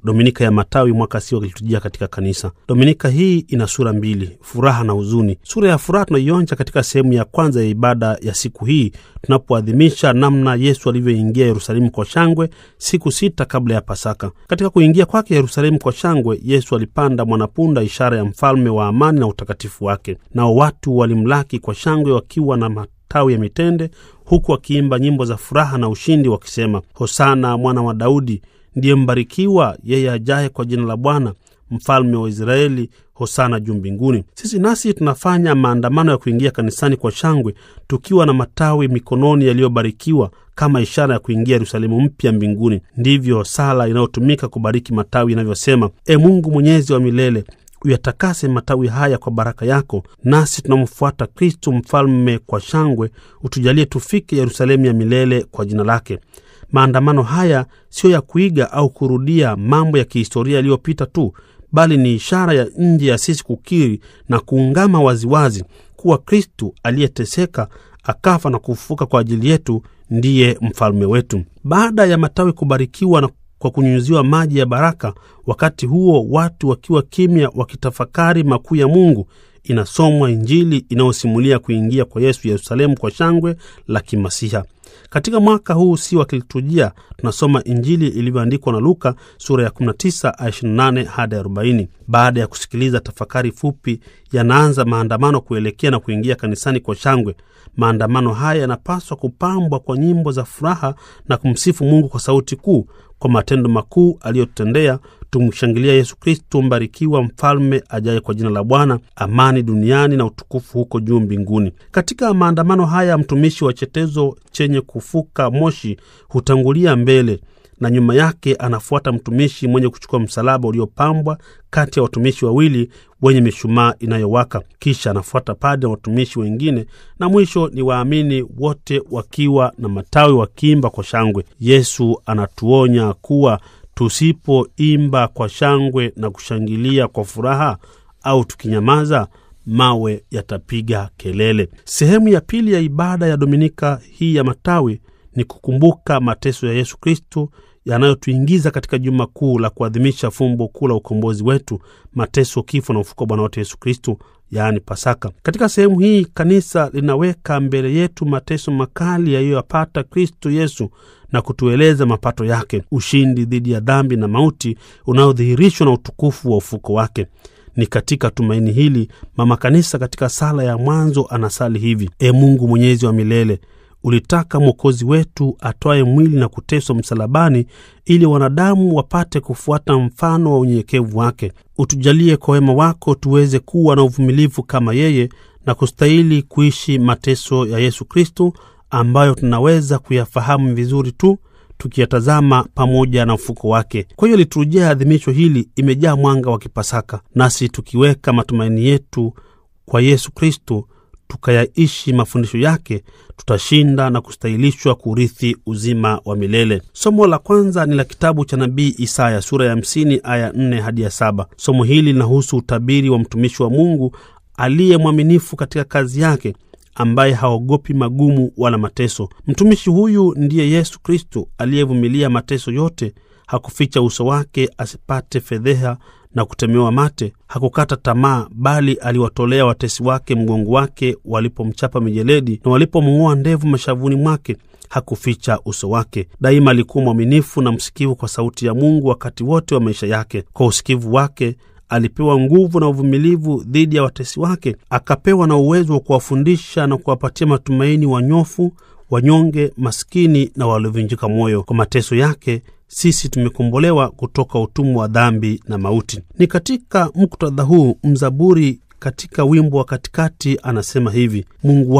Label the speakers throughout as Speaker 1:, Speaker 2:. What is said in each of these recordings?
Speaker 1: Dominika ya Matawi, mwaka C wa liturujia katika kanisa. Dominika hii ina sura mbili, furaha na huzuni. Sura ya furaha tunaionja katika sehemu ya kwanza ya ibada ya siku hii, tunapoadhimisha namna Yesu alivyoingia Yerusalemu kwa shangwe siku 6 kabla ya Pasaka. Katika kuingia kwake Yerusalemu kwa shangwe, Yesu alipanda mwanapunda, ishara ya mfalme wa amani na utakatifu wake. Nao watu walimlaki kwa shangwe wakiwa na matawi ya mitende, huku wakiimba nyimbo za furaha na ushindi wakisema, Hosana mwana wa Daudi, ndiye mbarikiwa yeye ajaye kwa jina la Bwana, mfalme wa Israeli, Hosana juu mbinguni. Sisi nasi tunafanya maandamano ya kuingia kanisani kwa shangwe, tukiwa na matawi mikononi yaliyobarikiwa kama ishara ya kuingia Yerusalemu mpya mbinguni. Ndivyo sala inayotumika kubariki matawi inavyosema, E Mungu mwenyezi wa milele, uyatakase matawi haya kwa baraka yako, nasi tunamfuata Kristo mfalme kwa shangwe, utujalie tufike Yerusalemu ya milele kwa jina lake. Maandamano haya sio ya kuiga au kurudia mambo ya kihistoria yaliyopita tu, bali ni ishara ya nje ya sisi kukiri na kuungama waziwazi kuwa Kristo aliyeteseka, akafa na kufufuka kwa ajili yetu ndiye mfalme wetu. Baada ya matawi kubarikiwa na kwa kunyunyiziwa maji ya baraka, wakati huo watu wakiwa kimya wakitafakari makuu ya Mungu, inasomwa Injili inayosimulia kuingia kwa Yesu Yerusalemu kwa shangwe la kimasiha. Katika mwaka huu si wa kiliturujia, tunasoma Injili ilivyoandikwa na Luka sura ya 19 aya 28 hadi 40. Baada ya kusikiliza tafakari fupi, yanaanza maandamano kuelekea na kuingia kanisani kwa shangwe. Maandamano haya yanapaswa kupambwa kwa nyimbo za furaha na kumsifu Mungu kwa sauti kuu kwa matendo makuu aliyotutendea. Tumshangilia Yesu Kristo mbarikiwa, mfalme ajaye kwa jina la Bwana, amani duniani na utukufu huko juu mbinguni. Katika maandamano haya, mtumishi wa chetezo chenye kufuka moshi hutangulia mbele, na nyuma yake anafuata mtumishi mwenye kuchukua msalaba uliopambwa kati ya watumishi wawili wenye mishumaa inayowaka. Kisha anafuata padri na watumishi wengine, na mwisho ni waamini wote wakiwa na matawi wakiimba kwa shangwe. Yesu anatuonya kuwa tusipoimba kwa shangwe na kushangilia kwa furaha, au tukinyamaza, mawe yatapiga kelele. Sehemu ya pili ya ibada ya Dominika hii ya Matawi ni kukumbuka mateso ya Yesu Kristo yanayotuingiza katika juma kuu la kuadhimisha fumbo kuu la ukombozi wetu, mateso, kifo na ufufuko wa Bwana wetu Yesu Kristo, yaani Pasaka. Katika sehemu hii kanisa linaweka mbele yetu mateso makali yaliyopata Kristo Yesu na kutueleza mapato yake, ushindi dhidi ya dhambi na mauti unaodhihirishwa na utukufu wa ufufuko wake. Ni katika tumaini hili mama kanisa katika sala ya mwanzo anasali hivi: E Mungu mwenyezi wa milele, ulitaka Mwokozi wetu atwae mwili na kuteswa msalabani ili wanadamu wapate kufuata mfano wa unyenyekevu wake. Utujalie kwa wema wako tuweze kuwa na uvumilivu kama yeye na kustahili kuishi mateso ya Yesu Kristo ambayo tunaweza kuyafahamu vizuri tu tukiyatazama pamoja na ufufuko wake. Kwa hiyo liturujia adhimisho hili imejaa mwanga wa Kipasaka, nasi tukiweka matumaini yetu kwa Yesu Kristo tukayaishi mafundisho yake, tutashinda na kustahilishwa kurithi uzima wa milele. Somo la kwanza ni la kitabu cha nabii Isaya sura ya 50 aya 4 hadi 7. Somo hili linahusu utabiri wa mtumishi wa Mungu aliye mwaminifu katika kazi yake, ambaye haogopi magumu wala mateso. Mtumishi huyu ndiye Yesu Kristo aliyevumilia mateso yote, hakuficha uso wake asipate fedheha na kutemewa mate. Hakukata tamaa, bali aliwatolea watesi wake mgongo wake walipomchapa mijeledi, na walipomng'oa ndevu mashavuni mwake hakuficha uso wake. Daima alikuwa mwaminifu na msikivu kwa sauti ya Mungu wakati wote wa maisha yake. Kwa usikivu wake alipewa nguvu na uvumilivu dhidi ya watesi wake, akapewa na uwezo wa kuwafundisha na kuwapatia matumaini wanyofu, wanyonge, maskini na waliovunjika moyo. Kwa mateso yake sisi tumekombolewa kutoka utumwa wa dhambi na mauti. Ni katika muktadha huu mzaburi katika wimbo wa katikati anasema hivi: Mungu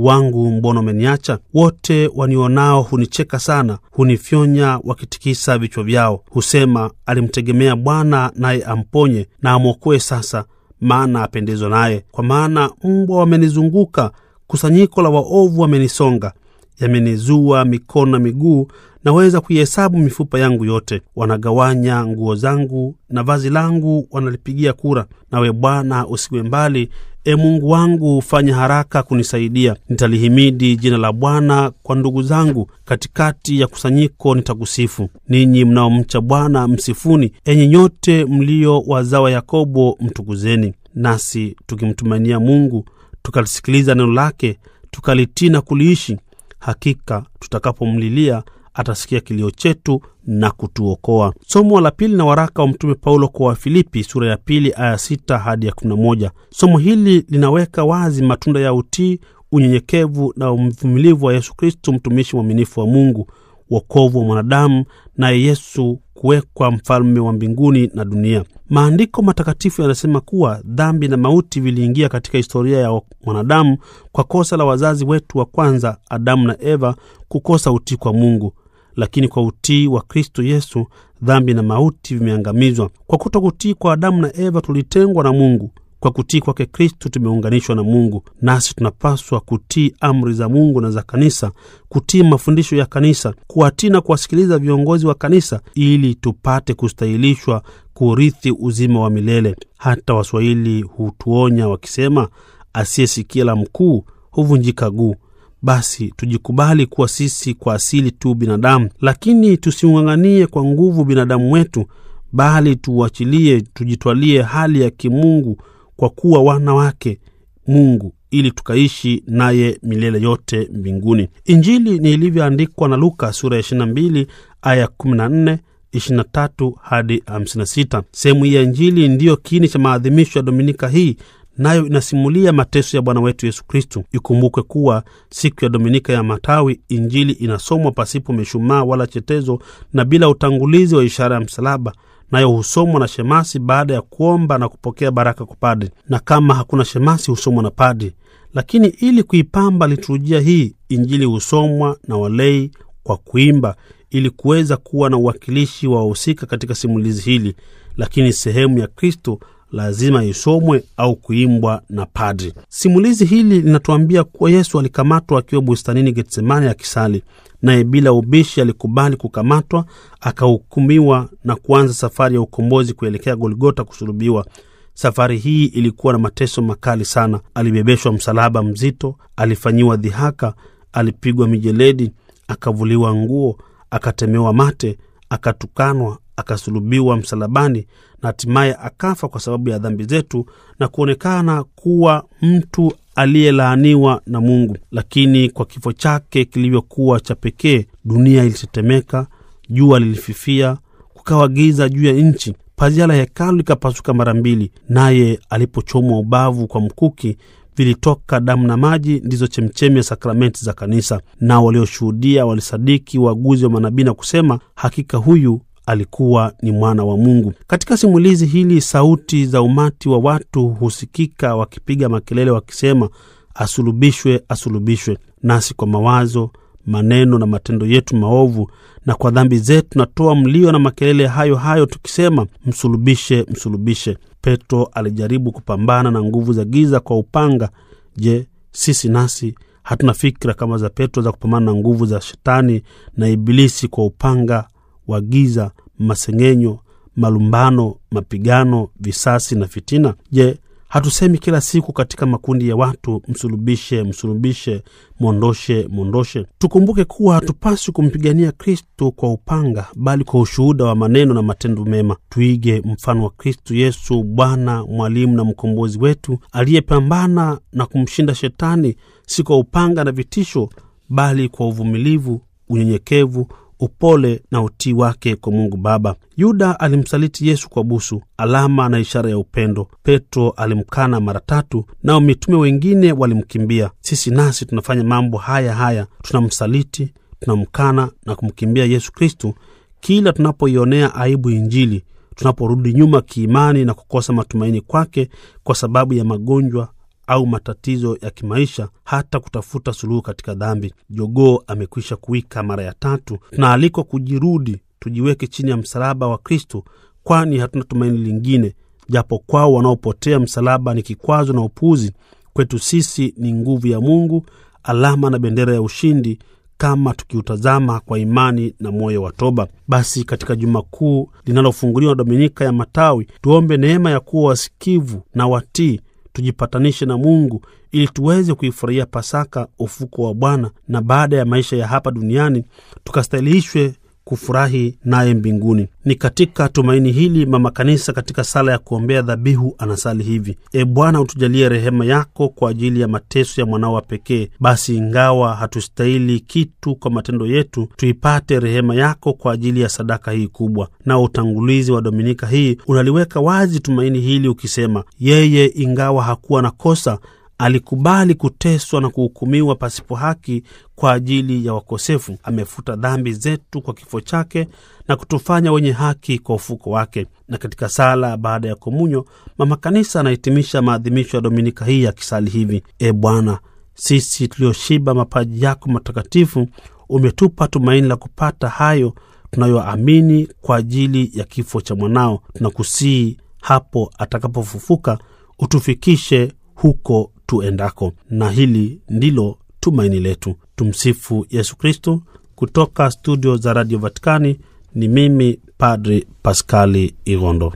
Speaker 1: wangu, mbona umeniacha? Wote wanionao hunicheka sana, hunifyonya wakitikisa vichwa vyao. Husema, alimtegemea Bwana naye amponye, na amwokoe sasa, maana apendezwa naye. Kwa maana mbwa wamenizunguka, kusanyiko la waovu wamenisonga, yamenizua mikono na miguu, naweza kuihesabu mifupa yangu yote. Wanagawanya nguo zangu na vazi langu wanalipigia kura. Nawe Bwana usiwe mbali, Mungu wangu, fanya haraka kunisaidia. Nitalihimidi jina la Bwana kwa ndugu zangu, katikati ya kusanyiko nitakusifu. Ninyi mnaomcha Bwana msifuni, enyi nyote mlio wazao wa Yakobo mtukuzeni. Nasi tukimtumainia Mungu, tukalisikiliza neno lake, tukalitii na kuliishi, hakika tutakapomlilia atasikia kilio chetu na kutuokoa. Somo la pili na waraka wa Mtume Paulo kwa Wafilipi sura ya 2 aya 6 hadi 11. Somo hili linaweka wazi matunda ya utii, unyenyekevu na uvumilivu wa Yesu Kristo, mtumishi mwaminifu wa Mungu, wokovu wa mwanadamu, na Yesu kuwekwa mfalme wa mbinguni na dunia. Maandiko matakatifu yanasema kuwa dhambi na mauti viliingia katika historia ya mwanadamu kwa kosa la wazazi wetu wa kwanza, Adamu na Eva, kukosa utii kwa Mungu. Lakini kwa utii wa Kristo Yesu, dhambi na mauti vimeangamizwa. Kwa kutokutii kwa Adamu na Eva tulitengwa na Mungu. Kwa kutii kwake Kristo tumeunganishwa na Mungu. Nasi tunapaswa kutii amri za Mungu na za kanisa, kutii mafundisho ya kanisa, kuwatii na kuwasikiliza viongozi wa kanisa, ili tupate kustahilishwa kurithi uzima wa milele. Hata Waswahili hutuonya wakisema, asiyesikia la mkuu huvunjika guu. Basi tujikubali kuwa sisi kwa asili tu binadamu, lakini tusiung'ang'anie kwa nguvu binadamu wetu, bali tuachilie, tujitwalie hali ya kimungu kwa kuwa wana wake Mungu, ili tukaishi naye milele yote mbinguni. Injili ni ilivyoandikwa na Luka sura ya 22 aya 14, 23 hadi 56. Sehemu hii ya Injili ndiyo kiini cha maadhimisho ya Dominika hii, nayo inasimulia mateso ya Bwana wetu Yesu Kristo. Ikumbukwe kuwa siku ya Dominika ya Matawi, Injili inasomwa pasipo mishumaa wala chetezo na bila utangulizi wa ishara ya msalaba, nayo husomwa na shemasi baada ya kuomba na kupokea baraka kwa padri, na kama hakuna shemasi husomwa na padri. Lakini ili kuipamba liturujia hii, Injili husomwa na walei kwa kuimba, ili kuweza kuwa na uwakilishi wa wahusika katika simulizi hili. Lakini sehemu ya Kristo lazima isomwe au kuimbwa na padri. Simulizi hili linatuambia kuwa Yesu alikamatwa akiwa bustanini Getsemani akisali, naye bila ubishi alikubali kukamatwa, akahukumiwa na kuanza safari ya ukombozi kuelekea Golgotha kusulubiwa. Safari hii ilikuwa na mateso makali sana. Alibebeshwa msalaba mzito, alifanyiwa dhihaka, alipigwa mijeledi, akavuliwa nguo, akatemewa mate, akatukanwa, akasulubiwa msalabani, na hatimaye akafa kwa sababu ya dhambi zetu na kuonekana kuwa mtu aliyelaaniwa na Mungu. Lakini kwa kifo chake kilivyokuwa cha pekee, dunia ilitetemeka, jua lilififia, kukawa giza juu ya nchi, pazia la hekalu likapasuka mara mbili, naye alipochomwa ubavu kwa mkuki, vilitoka damu na maji, ndizo chemchemi ya sakramenti za kanisa. Na walioshuhudia walisadiki uaguzi wa manabii na kusema, hakika huyu alikuwa ni mwana wa Mungu. Katika simulizi hili, sauti za umati wa watu husikika wakipiga makelele wakisema, asulubishwe, asulubishwe. Nasi kwa mawazo, maneno na matendo yetu maovu na kwa dhambi zetu natoa mlio na makelele hayo hayo tukisema, msulubishe, msulubishe. Petro alijaribu kupambana na nguvu za giza kwa upanga. Je, sisi nasi hatuna fikra kama za Petro za kupambana na nguvu za shetani na ibilisi kwa upanga wa giza, masengenyo, malumbano, mapigano, visasi na fitina? Je, hatusemi kila siku katika makundi ya watu, msulubishe, msulubishe, mondoshe, mondoshe? Tukumbuke kuwa hatupaswi kumpigania Kristo kwa upanga, bali kwa ushuhuda wa maneno na matendo mema. Tuige mfano wa Kristo Yesu, Bwana, mwalimu na mkombozi wetu, aliyepambana na kumshinda shetani, si kwa upanga na vitisho, bali kwa uvumilivu, unyenyekevu, upole na utii wake kwa Mungu Baba. Yuda alimsaliti Yesu kwa busu, alama na ishara ya upendo. Petro alimkana mara 3, nao mitume wengine walimkimbia. Sisi nasi tunafanya mambo haya haya, tunamsaliti, tunamkana na kumkimbia Yesu Kristo kila tunapoionea aibu Injili, tunaporudi nyuma kiimani na kukosa matumaini kwake kwa sababu ya magonjwa au matatizo ya kimaisha, hata kutafuta suluhu katika dhambi. Jogoo amekwisha kuwika mara ya 3. Tunaalikwa kujirudi, tujiweke chini ya msalaba wa Kristo, kwani hatuna tumaini lingine. Japo kwao wanaopotea msalaba ni kikwazo na upuzi, kwetu sisi ni nguvu ya Mungu, alama na bendera ya ushindi, kama tukiutazama kwa imani na moyo wa toba. Basi katika Juma Kuu linalofunguliwa Dominika ya Matawi, tuombe neema ya kuwa wasikivu na watii, tujipatanishe na Mungu ili tuweze kuifurahia Pasaka, ufuko wa Bwana, na baada ya maisha ya hapa duniani tukastahilishwe kufurahi naye mbinguni. Ni katika tumaini hili mama kanisa katika sala ya kuombea dhabihu anasali hivi: E Bwana, utujalie rehema yako kwa ajili ya mateso ya mwanao wa pekee, basi ingawa hatustahili kitu kwa matendo yetu, tuipate rehema yako kwa ajili ya sadaka hii kubwa. Na utangulizi wa Dominika hii unaliweka wazi tumaini hili ukisema, yeye ingawa hakuwa na kosa alikubali kuteswa na kuhukumiwa pasipo haki kwa ajili ya wakosefu. Amefuta dhambi zetu kwa kifo chake na kutufanya wenye haki kwa ufuko wake. Na katika sala baada ya komunyo, mama kanisa anahitimisha maadhimisho ya Dominika hii ya kisali hivi: E Bwana, sisi tulioshiba mapaji yako matakatifu, umetupa tumaini la kupata hayo tunayoamini kwa ajili ya kifo cha mwanao. Tunakusihi hapo atakapofufuka utufikishe huko tuendako. Na hili ndilo tumaini letu. Tumsifu Yesu Kristo. Kutoka studio za Radio Vatikani ni mimi Padre Paskali Irondo.